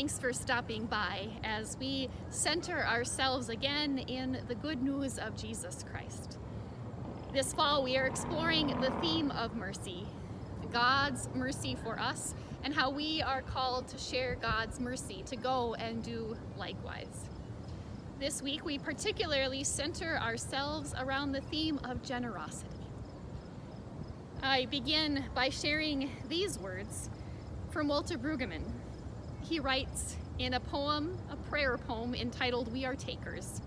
Thanks for stopping by as we center ourselves again in the good news of Jesus Christ. This fall, we are exploring the theme of mercy, God's mercy for us, and how we are called to share God's mercy, to go and do likewise. This week, we particularly center ourselves around the theme of generosity. I begin by sharing these words from Walter Brueggemann. He writes in a poem, a prayer poem entitled "We Are Takers."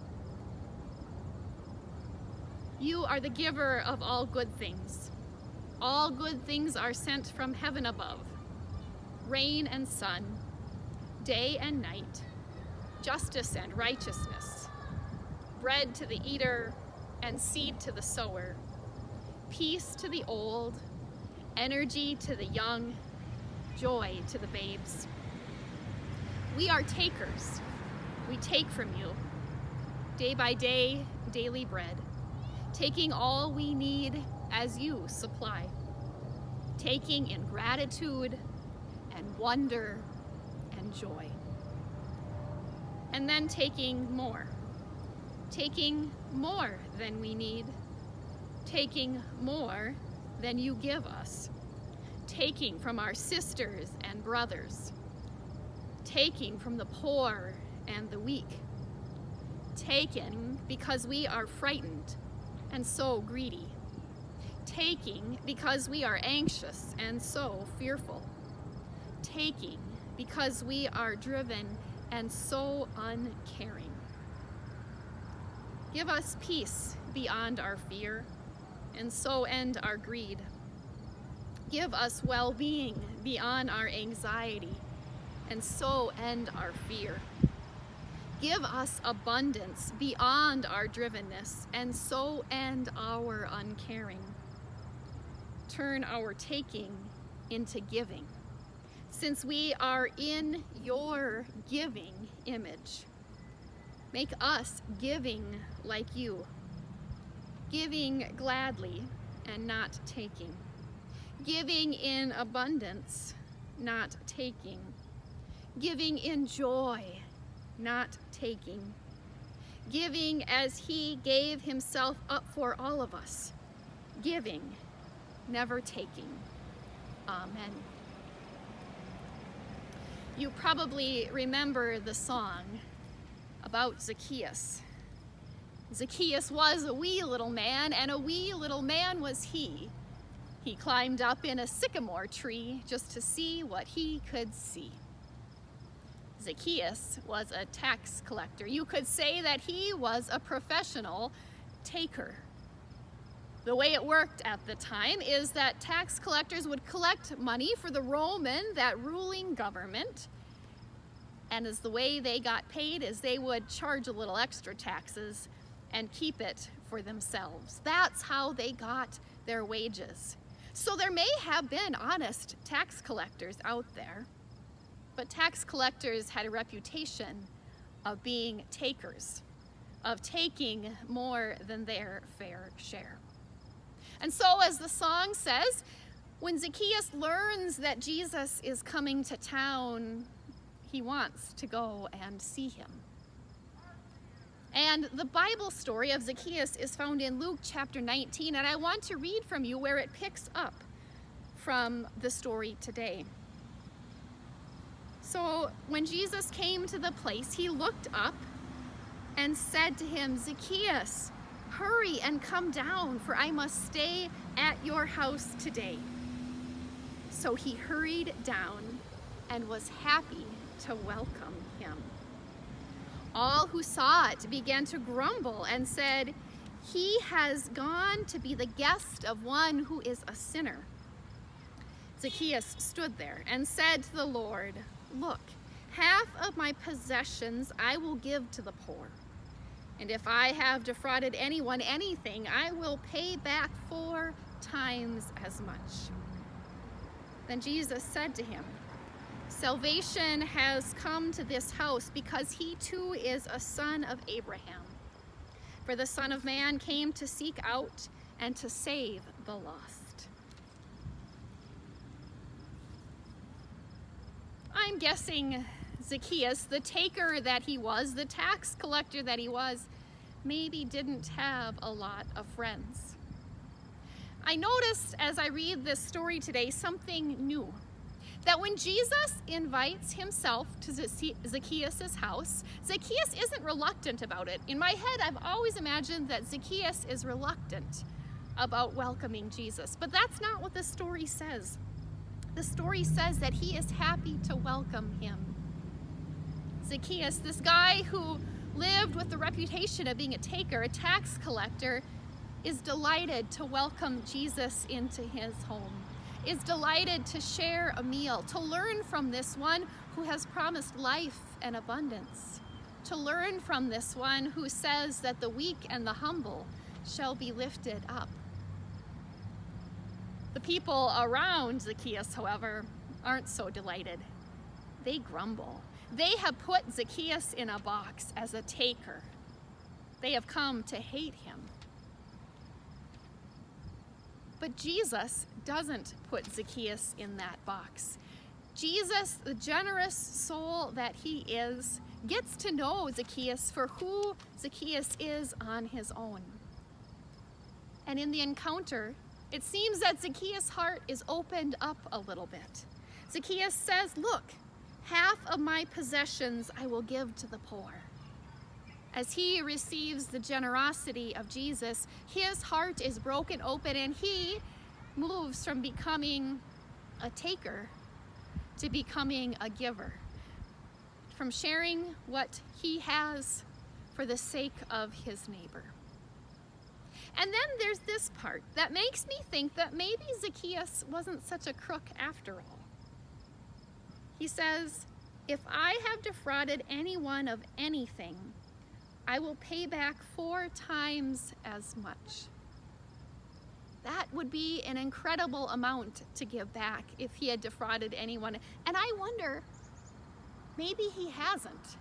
You are the giver of all good things. All good things are sent from heaven above. Rain and sun, day and night, justice and righteousness, bread to the eater and seed to the sower, peace to the old, energy to the young, joy to the babes. We are takers. We take from you, day by day, daily bread, taking all we need as you supply, taking in gratitude and wonder and joy, and then taking more than we need, taking more than you give us, taking from our sisters and brothers, taking from the poor and the weak, taking because we are frightened and so greedy, taking because we are anxious and so fearful, taking because we are driven and so uncaring. Give us peace beyond our fear and so end our greed. Give us well-being beyond our anxiety and so end our fear. Give us abundance beyond our drivenness and so end our uncaring. Turn our taking into giving, since we are in your giving image. Make us giving like you, giving gladly and not taking, giving in abundance, not taking, giving in joy, not taking, giving as he gave himself up for all of us, giving, never taking. Amen. You probably remember the song about Zacchaues. Zacchaues was a wee little man, and a wee little man was he. He climbed up in a sycamore tree just to see what he could see. Zacchaues was a tax collector. You could say that he was a professional taker. The way it worked at the time is that tax collectors would collect money for the Roman, that ruling government, and as the way they got paid is they would charge a little extra taxes and keep it for themselves. That's how they got their wages. So there may have been honest tax collectors out there, but tax collectors had a reputation of being takers, of taking more than their fair share. And so, as the song says, when Zacchaues learns that Jesus is coming to town, he wants to go and see him. And the Bible story of Zacchaues is found in Luke chapter 19, and I want to read from you where it picks up from the story today. So when Jesus came to the place, he looked up and said to him, "Zacchaues, hurry and come down, for I must stay at your house today." So he hurried down and was happy to welcome him. All who saw it began to grumble and said, "He has gone to be the guest of one who is a sinner." Zacchaues stood there and said to the Lord, "Look, half of my possessions I will give to the poor. And if I have defrauded anyone anything, I will pay back 4 times as much." Then Jesus said to him, "Salvation has come to this house because he too is a son of Abraham. For the Son of Man came to seek out and to save the lost." I'm guessing Zacchaues, the taker that he was, the tax collector that he was, maybe didn't have a lot of friends. I noticed as I read this story today something new. That when Jesus invites himself to Zacchaeus' house, Zacchaeus isn't reluctant about it. In my head, I've always imagined that Zacchaeus is reluctant about welcoming Jesus. But that's not what the story says. The story says that he is happy to welcome him. Zacchaeus, this guy who lived with the reputation of being a taker, a tax collector, is delighted to welcome Jesus into his home, is delighted to share a meal, to learn from this one who has promised life and abundance, to learn from this one who says that the weak and the humble shall be lifted up. The people around Zacchaeus, however, aren't so delighted. They grumble. They have put Zacchaeus in a box as a taker. They have come to hate him. But Jesus doesn't put Zacchaeus in that box. Jesus, the generous soul that he is, gets to know Zacchaeus for who Zacchaeus is on his own. And in the encounter, it seems that Zacchaeus' heart is opened up a little bit. Zacchaeus says, "Look, half of my possessions I will give to the poor." As he receives the generosity of Jesus, his heart is broken open and he moves from becoming a taker to becoming a giver, from sharing what he has for the sake of his neighbor. And then there's this part that makes me think that maybe Zacchaeus wasn't such a crook after all. He says, "If I have defrauded anyone of anything, I will pay back 4 times as much." That would be an incredible amount to give back if he had defrauded anyone. And I wonder, maybe he hasn't.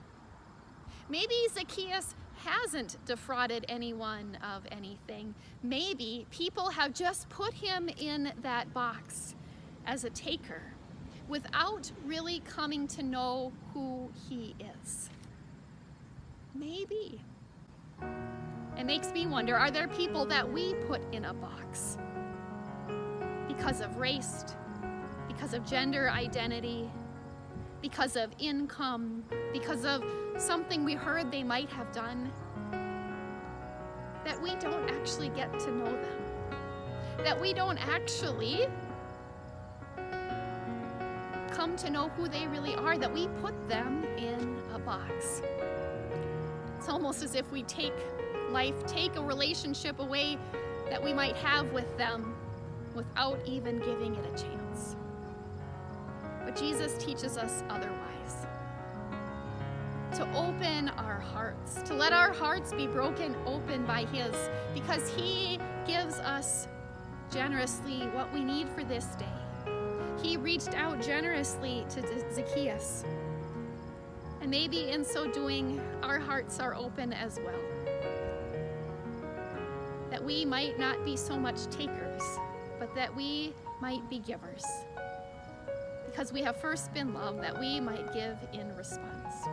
Maybe Zacchaeus hasn't defrauded anyone of anything. Maybe people have just put him in that box as a taker without really coming to know who he is. Maybe. It makes me wonder, are there people that we put in a box because of race, because of gender identity, because of income, because of something we heard they might have done, that we don't actually get to know them, that we don't actually come to know who they really are, that we put them in a box? It's almost as if we take a relationship away that we might have with them without even giving it a chance. But Jesus teaches us otherwise. To open our hearts, to let our hearts be broken open by his, because he gives us generously what we need for this day. He reached out generously to Zacchaeus. And maybe in so doing, our hearts are open as well. That we might not be so much takers, but that we might be givers. Because we have first been loved, that we might give in response.